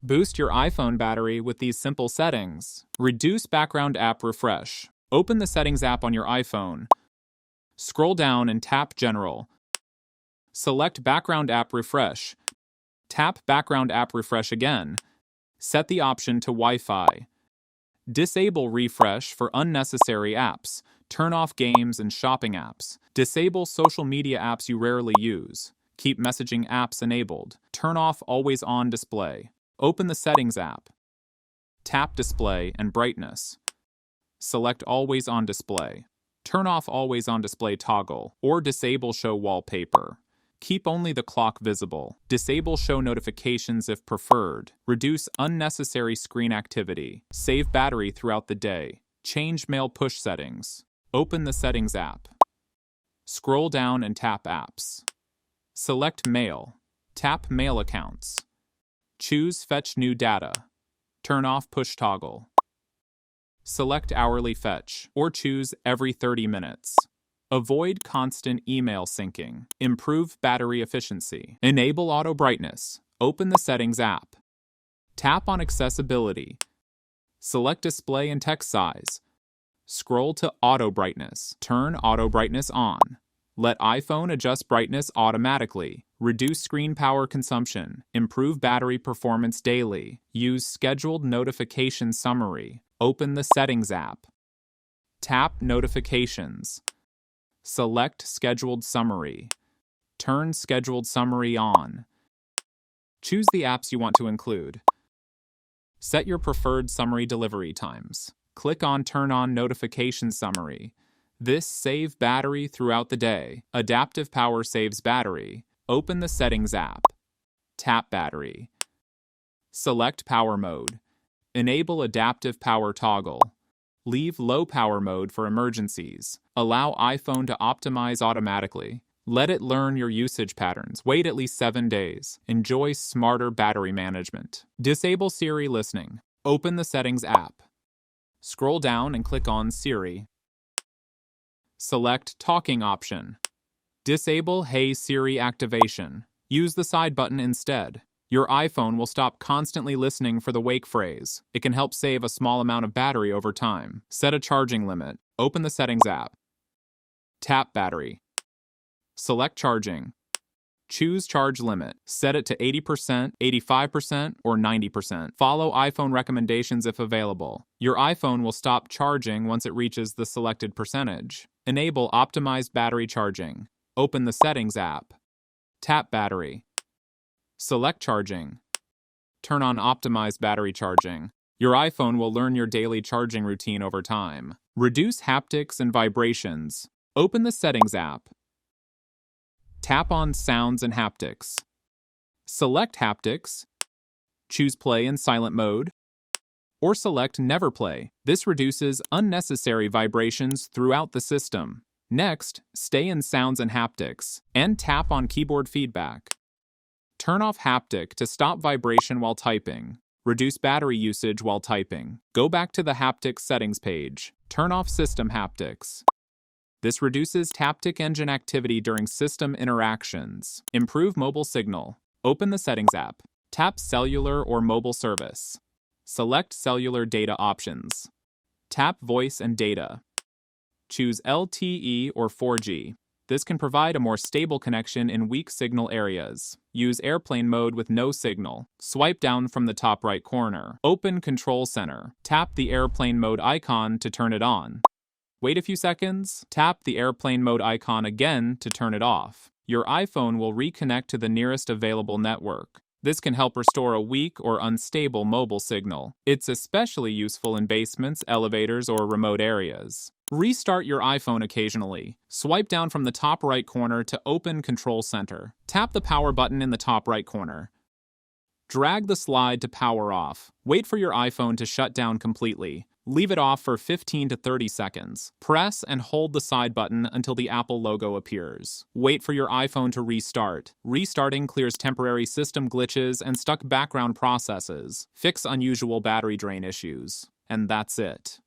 Boost your iPhone battery with these simple settings. Reduce background app refresh. Open the Settings app on your iPhone. Scroll down and tap General. Select Background App Refresh. Tap Background App Refresh again. Set the option to Wi-Fi. Disable refresh for unnecessary apps. Turn off games and shopping apps. Disable social media apps you rarely use. Keep messaging apps enabled. Turn off Always On Display. Open the Settings app. Tap Display and Brightness. Select Always On Display. Turn off Always On Display toggle or disable Show Wallpaper. Keep only the clock visible. Disable show notifications if preferred. Reduce unnecessary screen activity. Save battery throughout the day. Change mail push settings. Open the Settings app. Scroll down and tap Apps. Select Mail. Tap Mail Accounts. Choose Fetch New Data. Turn off Push Toggle. Select Hourly Fetch, or choose Every 30 minutes. Avoid constant email syncing. Improve battery efficiency. Enable Auto Brightness. Open the Settings app. Tap on Accessibility. Select Display and Text Size. Scroll to Auto Brightness. Turn Auto Brightness on. Let iPhone adjust brightness automatically. Reduce screen power consumption. Improve battery performance daily. Use Scheduled Notification Summary. Open the Settings app. Tap Notifications. Select Scheduled Summary. Turn Scheduled Summary on. Choose the apps you want to include. Set your preferred summary delivery times. Click on Turn on Notification Summary. This saves battery throughout the day. Adaptive Power saves battery. Open the Settings app. Tap Battery. Select Power Mode. Enable Adaptive Power Toggle. Leave Low Power Mode for emergencies. Allow iPhone to optimize automatically. Let it learn your usage patterns. Wait at least 7 days. Enjoy smarter battery management. Disable Siri listening. Open the Settings app. Scroll down and click on Siri. Select Talking option. Disable Hey Siri activation. Use the side button instead. Your iPhone will stop constantly listening for the wake phrase. It can help save a small amount of battery over time. Set a charging limit. Open the Settings app. Tap Battery. Select Charging. Choose Charge Limit. Set it to 80%, 85%, or 90%. Follow iPhone recommendations if available. Your iPhone will stop charging once it reaches the selected percentage. Enable Optimized Battery Charging. Open the Settings app. Tap Battery. Select Charging. Turn on Optimized Battery Charging. Your iPhone will learn your daily charging routine over time. Reduce haptics and vibrations. Open the Settings app. Tap on Sounds and Haptics. Select Haptics. Choose Play in Silent Mode. Or select Never Play. This reduces unnecessary vibrations throughout the system. Next, stay in Sounds and Haptics, and tap on Keyboard Feedback. Turn off haptic to stop vibration while typing. Reduce battery usage while typing. Go back to the haptics settings page. Turn off system haptics. This reduces haptic engine activity during system interactions. Improve mobile signal. Open the Settings app. Tap Cellular or Mobile Service. Select Cellular Data Options. Tap Voice and Data. Choose LTE or 4G. This can provide a more stable connection in weak signal areas. Use airplane mode with no signal. Swipe down from the top right corner. Open Control Center. Tap the airplane mode icon to turn it on. Wait a few seconds. Tap the airplane mode icon again to turn it off. Your iPhone will reconnect to the nearest available network. This can help restore a weak or unstable mobile signal. It's especially useful in basements, elevators, or remote areas. Restart your iPhone occasionally. Swipe down from the top right corner to open Control Center. Tap the power button in the top right corner. Drag the slide to power off. Wait for your iPhone to shut down completely. Leave it off for 15 to 30 seconds. Press and hold the side button until the Apple logo appears. Wait for your iPhone to restart. Restarting clears temporary system glitches and stuck background processes. Fix unusual battery drain issues. And that's it.